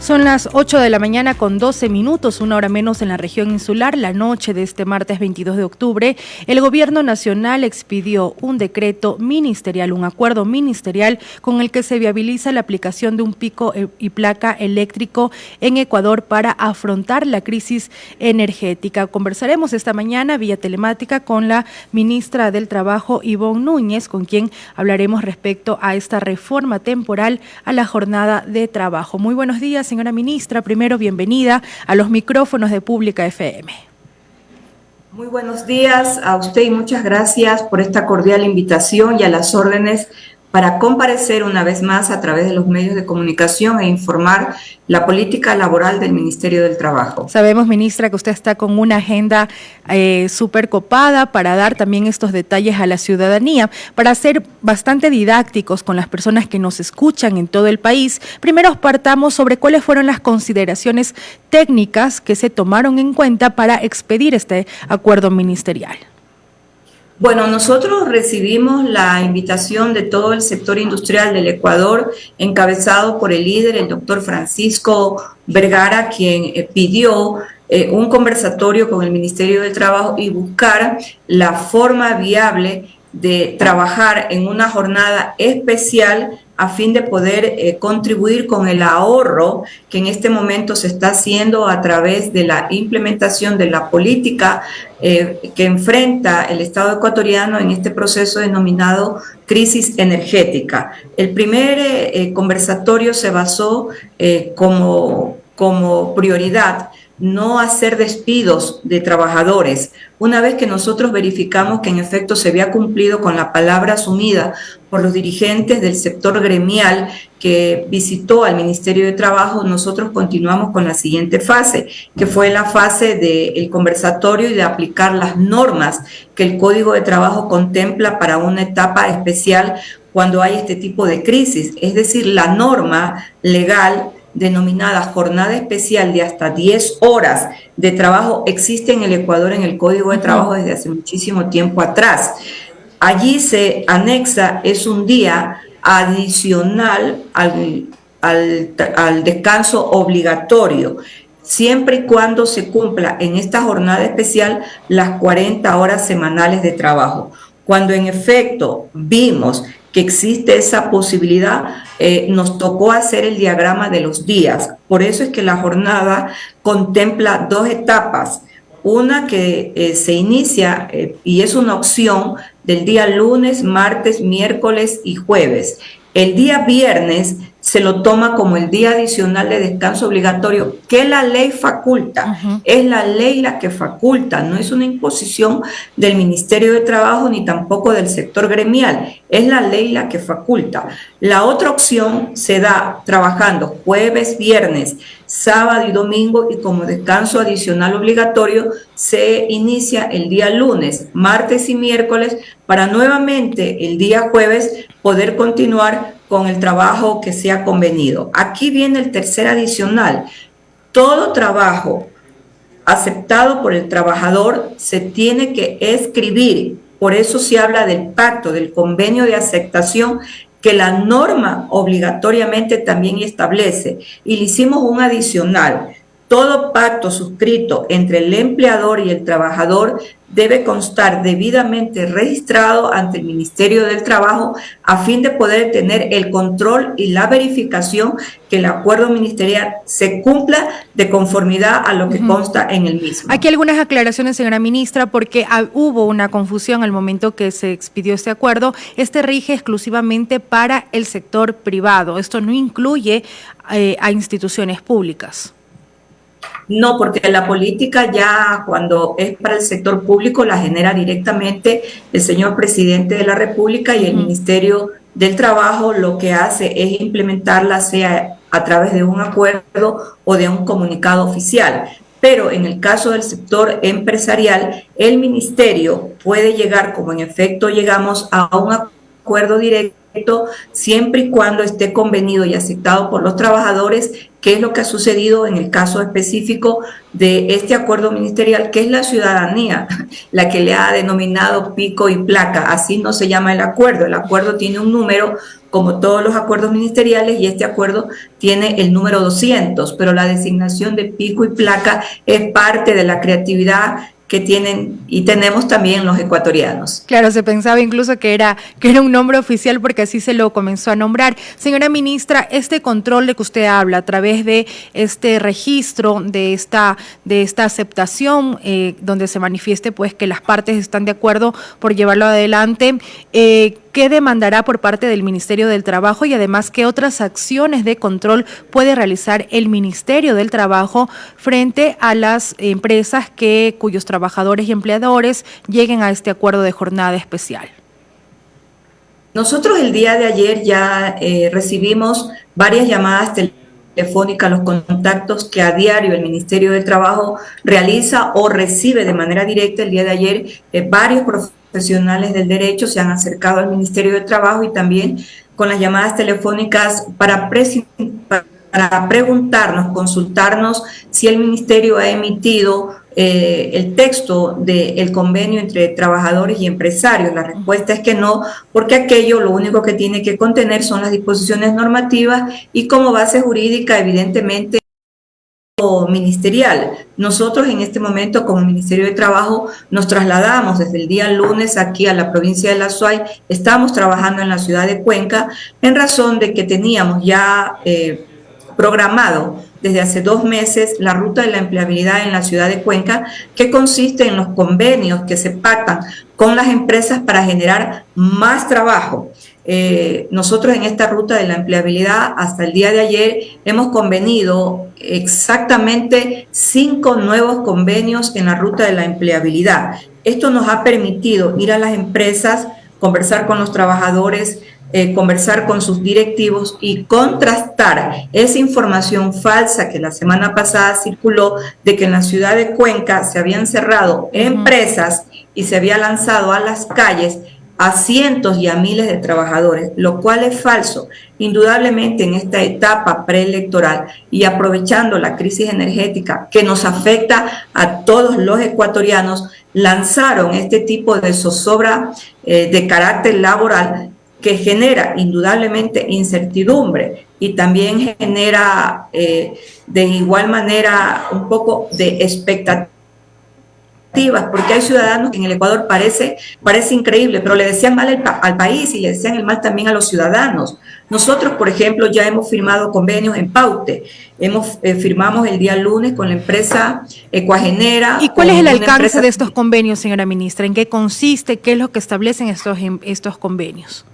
Son las 8 de la mañana con 12 minutos, una hora menos en la región insular. La noche de este martes 22 de octubre, el Gobierno Nacional expidió un decreto ministerial, un acuerdo ministerial con el que se viabiliza la aplicación de un pico y placa eléctrico en Ecuador para afrontar la crisis energética. Conversaremos esta mañana vía telemática con la ministra del Trabajo, Ivonne Núñez, con quien hablaremos respecto a esta reforma temporal a la jornada de trabajo. Muy buenos días, señora ministra. Primero, bienvenida a los micrófonos de Pública FM. Muy buenos días a usted y muchas gracias por esta cordial invitación y a las órdenes para comparecer una vez más a través de los medios de comunicación e informar la política laboral del Ministerio del Trabajo. Sabemos, ministra, que usted está con una agenda súper copada para dar también estos detalles a la ciudadanía, para ser bastante didácticos con las personas que nos escuchan en todo el país. Primero partamos sobre cuáles fueron las consideraciones técnicas que se tomaron en cuenta para expedir este acuerdo ministerial. Bueno, nosotros recibimos la invitación de todo el sector industrial del Ecuador, encabezado por el líder, el doctor Francisco Vergara, quien pidió un conversatorio con el Ministerio del Trabajo y buscar la forma viable de trabajar en una jornada especial a fin de poder contribuir con el ahorro que en este momento se está haciendo a través de la implementación de la política que enfrenta el Estado ecuatoriano en este proceso denominado crisis energética. El primer conversatorio se basó como prioridad no hacer despidos de trabajadores. Una vez que nosotros verificamos que en efecto se había cumplido con la palabra asumida por los dirigentes del sector gremial que visitó al Ministerio de Trabajo, nosotros continuamos con la siguiente fase, que fue la fase del conversatorio y de aplicar las normas que el Código de Trabajo contempla para una etapa especial cuando hay este tipo de crisis. Es decir, la norma legal denominada jornada especial de hasta 10 horas de trabajo existe en el Ecuador en el Código de Trabajo desde hace muchísimo tiempo atrás. Allí se anexa, es un día adicional al descanso obligatorio, siempre y cuando se cumpla en esta jornada especial las 40 horas semanales de trabajo. Cuando en efecto vimos que existe esa posibilidad, nos tocó hacer el diagrama de los días. Por eso es que la jornada contempla dos etapas. Una que se inicia y es una opción del día lunes, martes, miércoles y jueves. El día viernes se lo toma como el día adicional de descanso obligatorio que la ley faculta. Es la ley la que faculta, no es una imposición del Ministerio de Trabajo ni tampoco del sector gremial, es la ley la que faculta. La otra opción se da trabajando jueves, viernes, sábado y domingo, y como descanso adicional obligatorio se inicia el día lunes, martes y miércoles para nuevamente el día jueves poder continuar con el trabajo que se ha convenido. Aquí viene el tercer adicional. Todo trabajo aceptado por el trabajador se tiene que escribir. Por eso se habla del pacto, del convenio de aceptación que la norma obligatoriamente también establece. Y le hicimos un adicional. Todo pacto suscrito entre el empleador y el trabajador debe constar debidamente registrado ante el Ministerio del Trabajo a fin de poder tener el control y la verificación que el acuerdo ministerial se cumpla de conformidad a lo que consta en el mismo. Aquí algunas aclaraciones, señora ministra, porque hubo una confusión al momento que se expidió este acuerdo. Este rige exclusivamente para el sector privado. Esto no incluye a instituciones públicas. No, porque la política ya cuando es para el sector público la genera directamente el señor presidente de la República y el Ministerio del Trabajo lo que hace es implementarla sea a través de un acuerdo o de un comunicado oficial. Pero en el caso del sector empresarial, el ministerio puede llegar, como en efecto llegamos, a un acuerdo directo siempre y cuando esté convenido y aceptado por los trabajadores, que es lo que ha sucedido en el caso específico de este acuerdo ministerial, que es la ciudadanía la que le ha denominado pico y placa. Así no se llama el acuerdo tiene un número como todos los acuerdos ministeriales y este acuerdo tiene el número 200, pero la designación de pico y placa es parte de la creatividad que tienen y tenemos también los ecuatorianos. Claro, se pensaba incluso que era un nombre oficial porque así se lo comenzó a nombrar. Señora ministra, este control de que usted habla a través de este registro, de esta aceptación, donde se manifieste pues que las partes están de acuerdo por llevarlo adelante, ¿qué demandará por parte del Ministerio del Trabajo y además qué otras acciones de control puede realizar el Ministerio del Trabajo frente a las empresas cuyos trabajadores y empleadores lleguen a este acuerdo de jornada especial? Nosotros el día de ayer ya recibimos varias llamadas telefónicas, los contactos que a diario el Ministerio del Trabajo realiza o recibe de manera directa. El día de ayer varios profesionales del derecho se han acercado al Ministerio del Trabajo y también con las llamadas telefónicas para preguntarnos, consultarnos si el Ministerio ha emitido el texto del convenio entre trabajadores y empresarios. La respuesta es que no, porque aquello lo único que tiene que contener son las disposiciones normativas y como base jurídica, evidentemente, ministerial. Nosotros en este momento como Ministerio de Trabajo nos trasladamos desde el día lunes aquí a la provincia de La Suay. Estamos trabajando en la ciudad de Cuenca en razón de que teníamos ya programado desde hace 2 meses la ruta de la empleabilidad en la ciudad de Cuenca, que consiste en los convenios que se pactan con las empresas para generar más trabajo. Nosotros en esta ruta de la empleabilidad hasta el día de ayer hemos convenido exactamente 5 nuevos convenios en la ruta de la empleabilidad. Esto nos ha permitido ir a las empresas, conversar con los trabajadores, conversar con sus directivos y contrastar esa información falsa que la semana pasada circuló de que en la ciudad de Cuenca se habían cerrado empresas y se había lanzado a las calles a cientos y a miles de trabajadores, lo cual es falso. Indudablemente en esta etapa preelectoral y aprovechando la crisis energética que nos afecta a todos los ecuatorianos, lanzaron este tipo de zozobra de carácter laboral que genera indudablemente incertidumbre y también genera de igual manera un poco de expectativa, porque hay ciudadanos que en el Ecuador parece increíble, pero le decían mal al país y le decían el mal también a los ciudadanos. Nosotros, por ejemplo, ya hemos firmado convenios en Paute. Firmamos el día lunes con la empresa Ecuagenera. ¿Y cuál es el alcance de estos convenios, señora ministra? ¿En qué consiste? ¿Qué es lo que establecen estos convenios?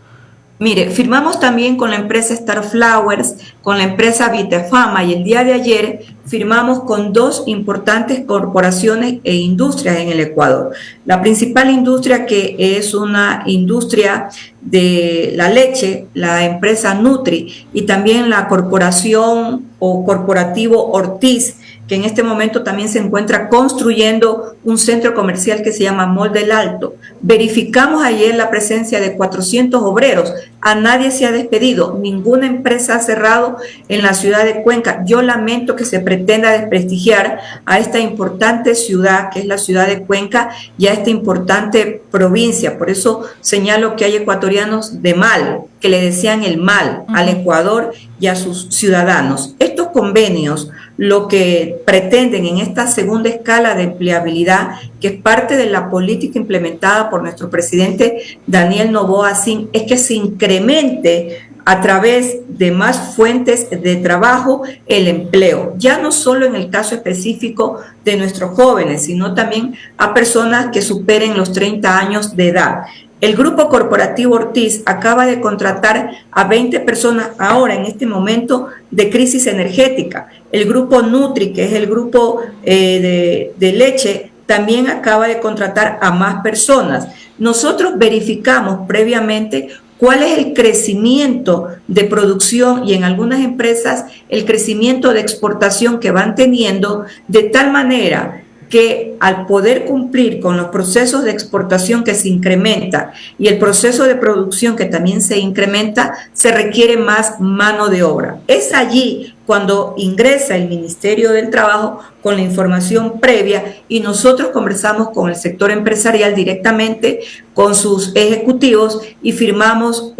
Mire, firmamos también con la empresa Star Flowers, con la empresa Vitefama y el día de ayer firmamos con 2 importantes corporaciones e industrias en el Ecuador. La principal industria, que es una industria de la leche, la empresa Nutri, y también la corporación o corporativo Ortiz, que en este momento también se encuentra construyendo un centro comercial que se llama Mall del Alto. Verificamos ayer la presencia de 400 obreros. A nadie se ha despedido, ninguna empresa ha cerrado en la ciudad de Cuenca. Yo lamento que se pretenda desprestigiar a esta importante ciudad, que es la ciudad de Cuenca, y a esta importante provincia. Por eso señalo que hay ecuatorianos de mal, que le desean el mal al Ecuador y a sus ciudadanos. Estos convenios lo que pretenden en esta segunda escala de empleabilidad, que es parte de la política implementada por nuestro presidente Daniel Noboa Sin, es que se incremente a través de más fuentes de trabajo el empleo, ya no solo en el caso específico de nuestros jóvenes, sino también a personas que superen los 30 años de edad. El grupo corporativo Ortiz acaba de contratar a 20 personas ahora, en este momento de crisis energética. El grupo Nutri, que es el grupo de leche, también acaba de contratar a más personas. Nosotros verificamos previamente cuál es el crecimiento de producción y en algunas empresas el crecimiento de exportación que van teniendo, de tal manera que al poder cumplir con los procesos de exportación que se incrementa y el proceso de producción que también se incrementa, se requiere más mano de obra. Es allí cuando ingresa el Ministerio del Trabajo con la información previa y nosotros conversamos con el sector empresarial directamente, con sus ejecutivos y firmamos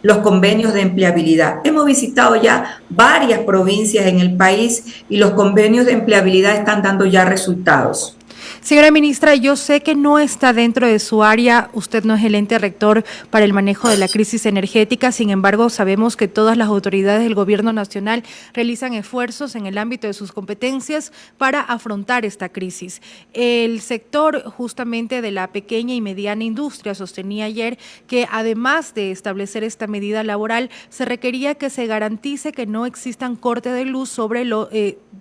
los convenios de empleabilidad. Hemos visitado ya varias provincias en el país y los convenios de empleabilidad están dando ya resultados. Señora ministra, yo sé que no está dentro de su área, usted no es el ente rector para el manejo de la crisis energética, sin embargo sabemos que todas las autoridades del gobierno nacional realizan esfuerzos en el ámbito de sus competencias para afrontar esta crisis. El sector justamente de la pequeña y mediana industria sostenía ayer que además de establecer esta medida laboral, se requería que se garantice que no existan corte de luz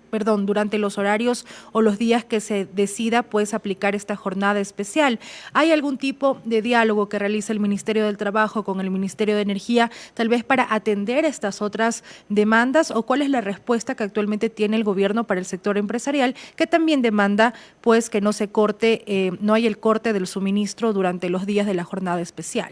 durante los horarios o los días que se decida pues aplicar esta jornada especial. ¿Hay algún tipo de diálogo que realiza el Ministerio del Trabajo con el Ministerio de Energía, tal vez para atender estas otras demandas? ¿O cuál es la respuesta que actualmente tiene el gobierno para el sector empresarial, que también demanda pues que no se corte, no hay el corte del suministro durante los días de la jornada especial?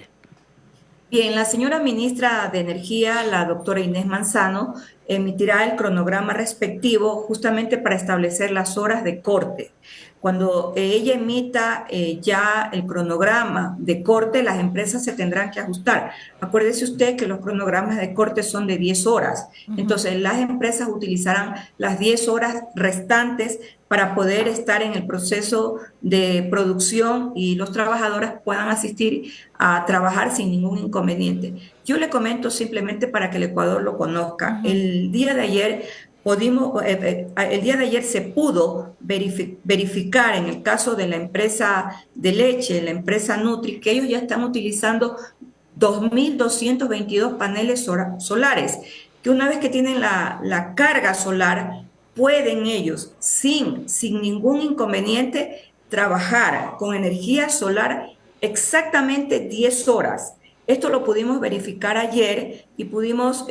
Bien, la señora ministra de Energía, la doctora Inés Manzano, emitirá el cronograma respectivo justamente para establecer las horas de corte. Cuando ella emita ya el cronograma de corte, las empresas se tendrán que ajustar. Acuérdese usted que los cronogramas de corte son de 10 horas. Entonces, las empresas utilizarán las 10 horas restantes para poder estar en el proceso de producción y los trabajadores puedan asistir a trabajar sin ningún inconveniente. Yo le comento simplemente para que el Ecuador lo conozca. El día de ayer se pudo verificar en el caso de la empresa de leche, la empresa Nutri, que ellos ya están utilizando 2.222 paneles solares, que una vez que tienen la carga solar, pueden ellos, sin ningún inconveniente, trabajar con energía solar exactamente 10 horas. Esto lo pudimos verificar ayer y pudimos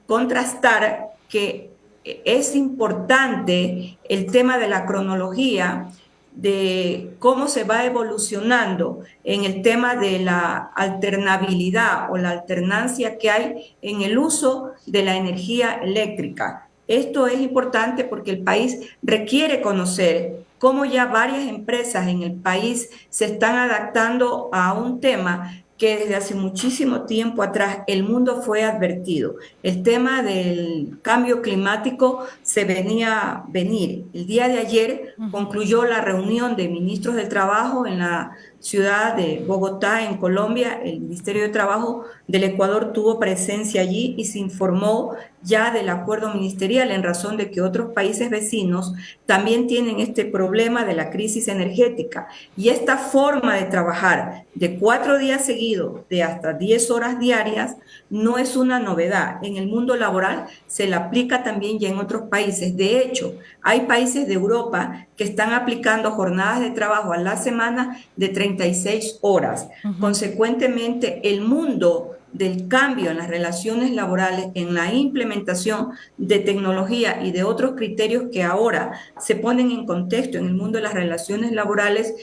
contrastar que es importante el tema de la cronología, de cómo se va evolucionando en el tema de la alternabilidad o la alternancia que hay en el uso de la energía eléctrica. Esto es importante porque el país requiere conocer cómo ya varias empresas en el país se están adaptando a un tema que desde hace muchísimo tiempo atrás el mundo fue advertido. El tema del cambio climático se venía venir. El día de ayer concluyó la reunión de ministros del Trabajo en la ciudad de Bogotá, en Colombia. El Ministerio de Trabajo del Ecuador tuvo presencia allí y se informó ya del acuerdo ministerial en razón de que otros países vecinos también tienen este problema de la crisis energética. Y esta forma de trabajar de 4 días seguidos, de hasta 10 horas diarias, no es una novedad. En el mundo laboral se la aplica también ya en otros países. De hecho, hay países de Europa que están aplicando jornadas de trabajo a la semana de 36 horas. Consecuentemente, el mundo del cambio en las relaciones laborales, en la implementación de tecnología y de otros criterios que ahora se ponen en contexto en el mundo de las relaciones laborales,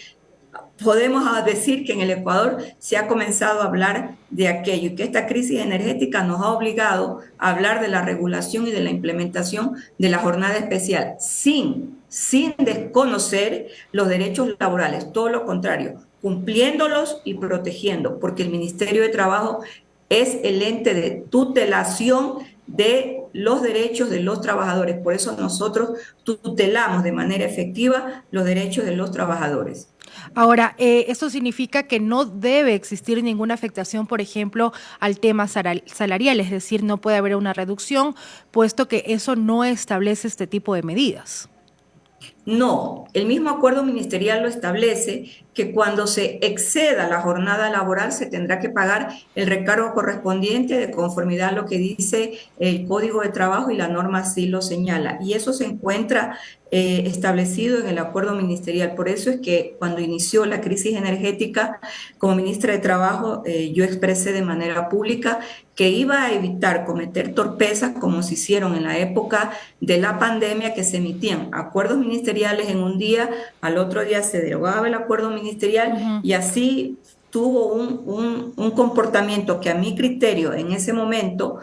podemos decir que en el Ecuador se ha comenzado a hablar de aquello y que esta crisis energética nos ha obligado a hablar de la regulación y de la implementación de la jornada especial sin desconocer los derechos laborales, todo lo contrario, cumpliéndolos y protegiendo, porque el Ministerio de Trabajo es el ente de tutelación de los derechos de los trabajadores. Por eso nosotros tutelamos de manera efectiva los derechos de los trabajadores. Ahora, ¿esto significa que no debe existir ninguna afectación, por ejemplo, al tema salarial? Es decir, no puede haber una reducción, puesto que eso no establece este tipo de medidas. No, el mismo acuerdo ministerial lo establece, que cuando se exceda la jornada laboral se tendrá que pagar el recargo correspondiente de conformidad a lo que dice el Código de Trabajo y la norma así lo señala. Y eso se encuentra establecido en el acuerdo ministerial. Por eso es que cuando inició la crisis energética, como ministra de Trabajo, yo expresé de manera pública que iba a evitar cometer torpezas como se hicieron en la época de la pandemia, que se emitían acuerdos ministeriales ministeriales en un día, al otro día se derogaba el acuerdo ministerial y así tuvo un comportamiento que a mi criterio en ese momento,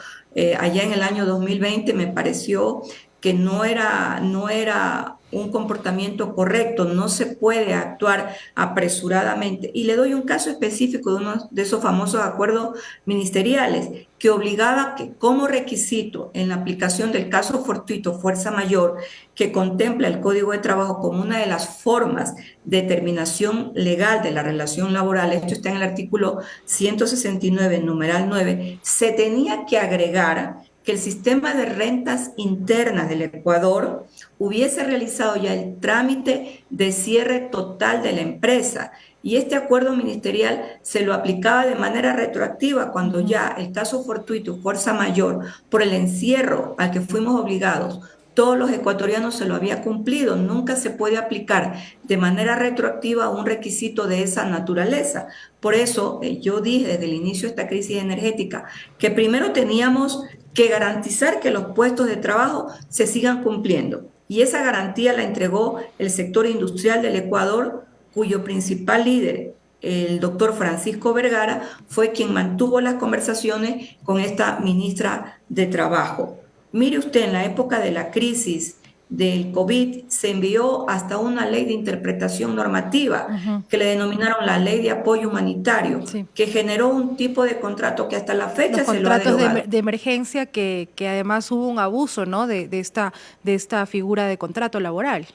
allá en el año 2020, me pareció que no era un comportamiento correcto, no se puede actuar apresuradamente. Y le doy un caso específico de uno de esos famosos acuerdos ministeriales que obligaba que como requisito en la aplicación del caso fortuito fuerza mayor, que contempla el Código de Trabajo como una de las formas de terminación legal de la relación laboral, esto está en el artículo 169, numeral 9, se tenía que agregar que el sistema de rentas internas del Ecuador hubiese realizado ya el trámite de cierre total de la empresa y este acuerdo ministerial se lo aplicaba de manera retroactiva cuando ya el caso fortuito, fuerza mayor, por el encierro al que fuimos obligados, todos los ecuatorianos se lo había cumplido. Nunca se puede aplicar de manera retroactiva un requisito de esa naturaleza. Por eso yo dije desde el inicio de esta crisis energética que primero teníamos que garantizar que los puestos de trabajo se sigan cumpliendo. Y esa garantía la entregó el sector industrial del Ecuador, cuyo principal líder, el doctor Francisco Vergara, fue quien mantuvo las conversaciones con esta ministra de Trabajo. Mire usted, en la época de la crisis del COVID se envió hasta una ley de interpretación normativa que le denominaron la Ley de Apoyo Humanitario, que generó un tipo de contrato que hasta la fecha se lo ha derogado. Los contratos de emergencia que además hubo un abuso, ¿no? de esta figura de contrato laboral.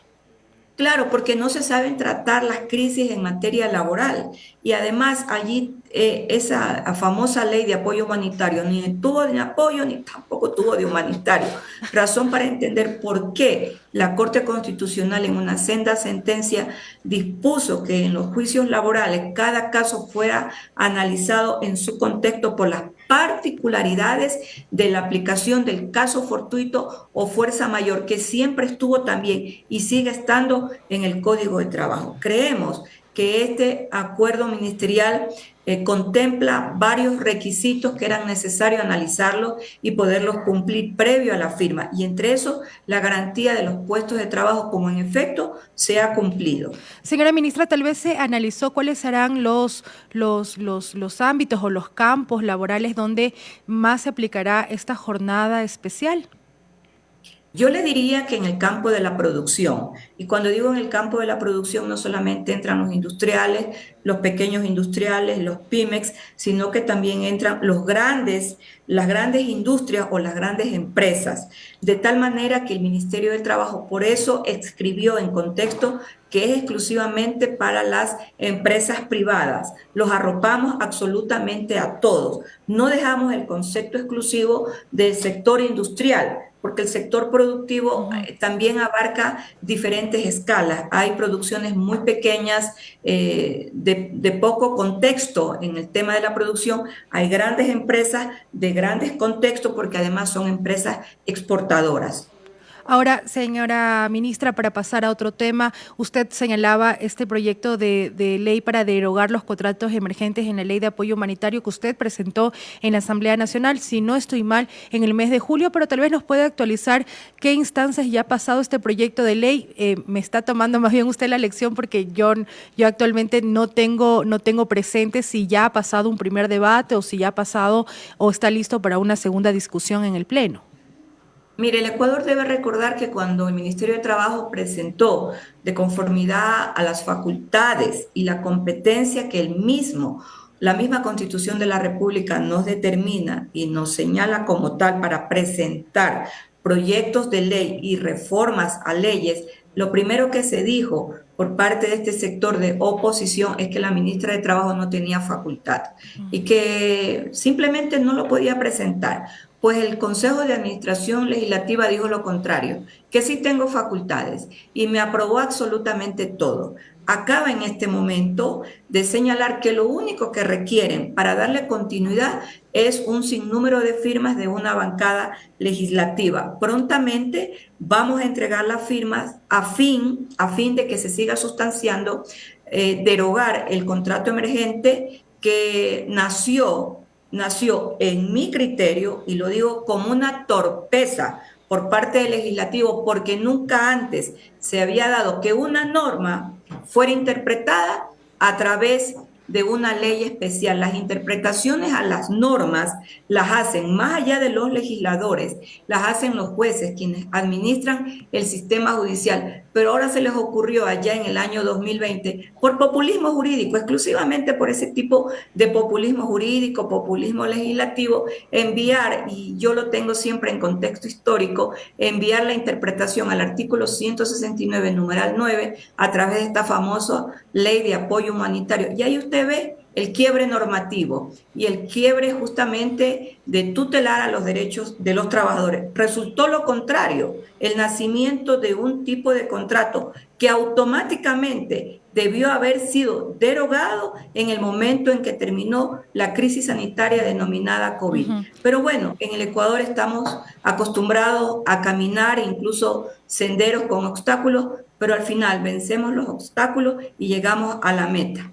Claro, porque no se saben tratar las crisis en materia laboral y además allí esa famosa ley de apoyo humanitario ni tuvo de apoyo ni tampoco tuvo de humanitario. Razón para entender por qué la Corte Constitucional en una senda sentencia dispuso que en los juicios laborales cada caso fuera analizado en su contexto por las particularidades de la aplicación del caso fortuito o fuerza mayor, que siempre estuvo también y sigue estando en el Código de Trabajo. Creemos que este acuerdo ministerial contempla varios requisitos que eran necesarios analizarlos y poderlos cumplir previo a la firma, y entre eso la garantía de los puestos de trabajo como en efecto se ha cumplido. Señora ministra, tal vez se analizó cuáles serán los ámbitos o los campos laborales donde más se aplicará esta jornada especial. Yo le diría que en el campo de la producción, y cuando digo en el campo de la producción no solamente entran los industriales, los pequeños industriales, los pymex, sino que también entran las grandes industrias o las grandes empresas, de tal manera que el Ministerio del Trabajo por eso escribió en contexto que es exclusivamente para las empresas privadas. Los arropamos absolutamente a todos. No dejamos el concepto exclusivo del sector industrial, porque el sector productivo también abarca diferentes escalas. Hay producciones muy pequeñas, de poco contexto en el tema de la producción. Hay grandes empresas de grandes contextos, porque además son empresas exportadoras. Ahora, señora ministra, para pasar a otro tema, usted señalaba este proyecto de ley para derogar los contratos emergentes en la Ley de Apoyo Humanitario que usted presentó en la Asamblea Nacional, si no estoy mal, en el mes de julio, pero tal vez nos puede actualizar qué instancias ya ha pasado este proyecto de ley. Me está tomando más bien usted la lección porque yo actualmente no tengo presente si ya ha pasado un primer debate o si ya ha pasado o está listo para una segunda discusión en el Pleno. Mire, el Ecuador debe recordar que cuando el Ministerio de Trabajo presentó de conformidad a las facultades y la competencia que la misma Constitución de la República nos determina y nos señala como tal para presentar proyectos de ley y reformas a leyes, lo primero que se dijo por parte de este sector de oposición es que la ministra de Trabajo no tenía facultad y que simplemente no lo podía presentar. Pues el Consejo de Administración Legislativa dijo lo contrario, que sí tengo facultades y me aprobó absolutamente todo. Acaba en este momento de señalar que lo único que requieren para darle continuidad es un sinnúmero de firmas de una bancada legislativa. Prontamente vamos a entregar las firmas a fin de que se siga sustanciando, derogar el contrato emergente que nació en mi criterio, y lo digo como una torpeza por parte del legislativo, porque nunca antes se había dado que una norma fuera interpretada a través de una ley especial. Las interpretaciones a las normas las hacen, más allá de los legisladores, las hacen los jueces, quienes administran el sistema judicial. Pero ahora se les ocurrió allá en el año 2020, por populismo jurídico, exclusivamente por ese tipo de populismo jurídico, populismo legislativo, enviar, y yo lo tengo siempre en contexto histórico, enviar la interpretación al artículo 169, numeral 9, a través de esta famosa ley de apoyo humanitario. Y ahí usted ve el quiebre normativo y el quiebre justamente de tutelar a los derechos de los trabajadores. Resultó lo contrario, el nacimiento de un tipo de contrato que automáticamente debió haber sido derogado en el momento en que terminó la crisis sanitaria denominada COVID. Pero bueno, en el Ecuador estamos acostumbrados a caminar incluso senderos con obstáculos, pero al final vencemos los obstáculos y llegamos a la meta.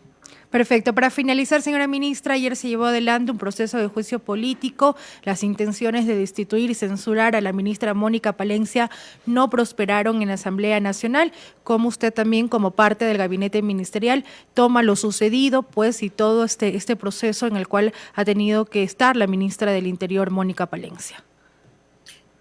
Perfecto. Para finalizar, señora ministra, ayer se llevó adelante un proceso de juicio político. Las intenciones de destituir y censurar a la ministra Mónica Palencia no prosperaron en la Asamblea Nacional. Como usted también, como parte del gabinete ministerial, toma lo sucedido, pues, y todo este proceso en el cual ha tenido que estar la ministra del Interior, Mónica Palencia.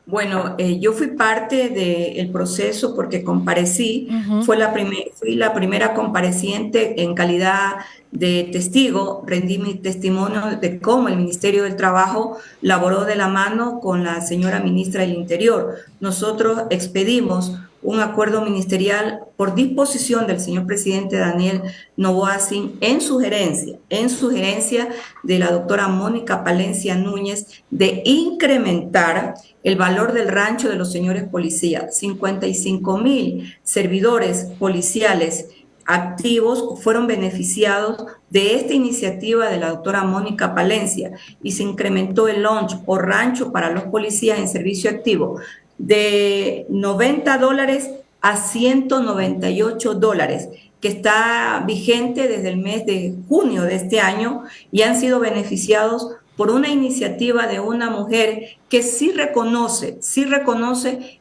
Bueno, yo fui parte del proceso porque comparecí, fui la primera compareciente en calidad de testigo, rendí mi testimonio de cómo el Ministerio del Trabajo laboró de la mano con la señora ministra del Interior. Nosotros expedimos un acuerdo ministerial por disposición del señor presidente Daniel Noboa Sin en sugerencia de la doctora Mónica Palencia Núñez de incrementar el valor del rancho de los señores policías. 55,000 servidores policiales activos fueron beneficiados de esta iniciativa de la doctora Mónica Palencia y se incrementó el lunch o rancho para los policías en servicio activo de $90 a $198, que está vigente desde el mes de junio de este año y han sido beneficiados por una iniciativa de una mujer que sí reconoce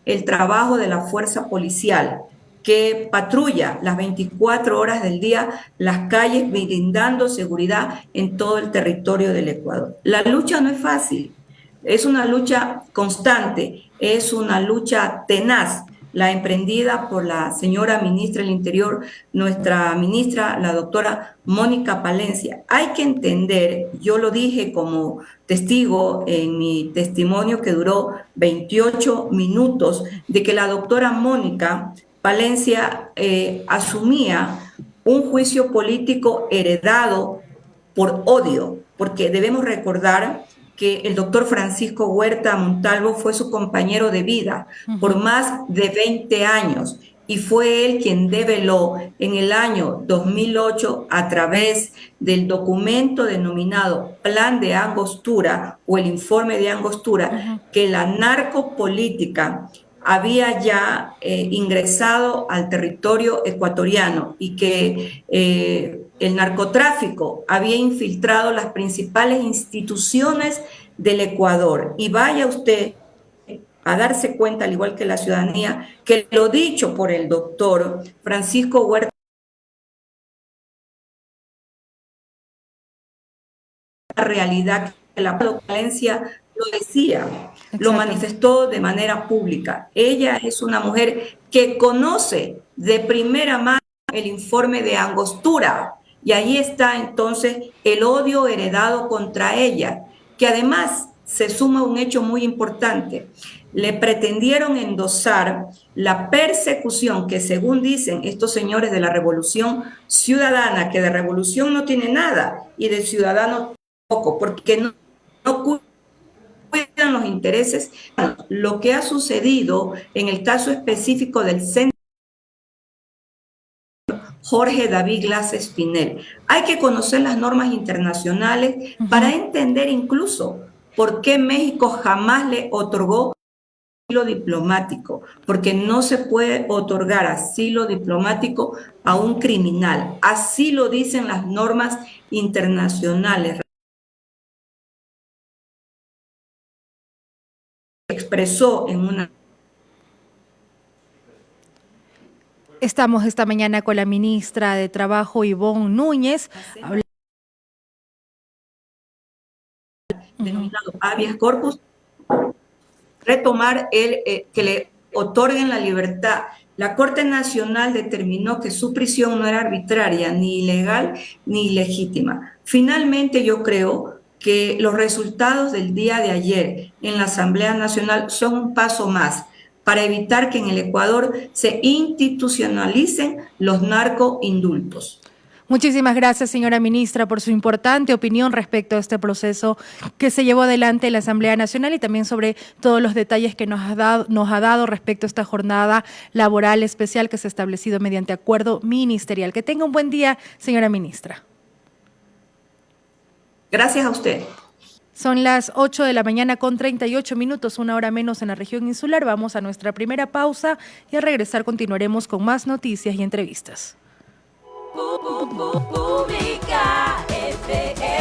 el trabajo de la fuerza policial, que patrulla las 24 horas del día las calles brindando seguridad en todo el territorio del Ecuador. La lucha no es fácil, es una lucha constante, es una lucha tenaz, la emprendida por la señora ministra del Interior, nuestra ministra, la doctora Mónica Palencia. Hay que entender, yo lo dije como testigo en mi testimonio que duró 28 minutos, de que la doctora Mónica Palencia asumía un juicio político heredado por odio, porque debemos recordar que el doctor Francisco Huerta Montalvo fue su compañero de vida por más de 20 años y fue él quien develó en el año 2008 a través del documento denominado Plan de Angostura o el informe de Angostura que la narcopolítica había ya ingresado al territorio ecuatoriano y que el narcotráfico había infiltrado las principales instituciones del Ecuador. Y vaya usted a darse cuenta, al igual que la ciudadanía, que lo dicho por el doctor Francisco Huerta, la realidad que la Palencia lo decía, lo manifestó de manera pública. Ella es una mujer que conoce de primera mano el informe de Angostura y ahí está entonces el odio heredado contra ella, que además se suma un hecho muy importante. Le pretendieron endosar la persecución que, según dicen estos señores de la Revolución Ciudadana, que de revolución no tiene nada y de ciudadano poco, porque no cuidan los intereses. Lo que ha sucedido en el caso específico del centro Jorge David Glass Espinel. Hay que conocer las normas internacionales para entender incluso por qué México jamás le otorgó asilo diplomático, porque no se puede otorgar asilo diplomático a un criminal. Así lo dicen las normas internacionales. Expresó en una Estamos esta mañana con la ministra de Trabajo, Ivonne Núñez. Denominado habeas corpus, retomar que le otorguen la libertad. La Corte Nacional determinó que su prisión no era arbitraria, ni ilegal, ni ilegítima. Finalmente, yo creo que los resultados del día de ayer en la Asamblea Nacional son un paso más para evitar que en el Ecuador se institucionalicen los narcoindultos. Muchísimas gracias, señora ministra, por su importante opinión respecto a este proceso que se llevó adelante en la Asamblea Nacional y también sobre todos los detalles que nos ha dado respecto a esta jornada laboral especial que se ha establecido mediante acuerdo ministerial. Que tenga un buen día, señora ministra. Gracias a usted. Son las 8 de la mañana con 38 minutos, una hora menos en la región insular. Vamos a nuestra primera pausa y al regresar continuaremos con más noticias y entrevistas. Pública FM.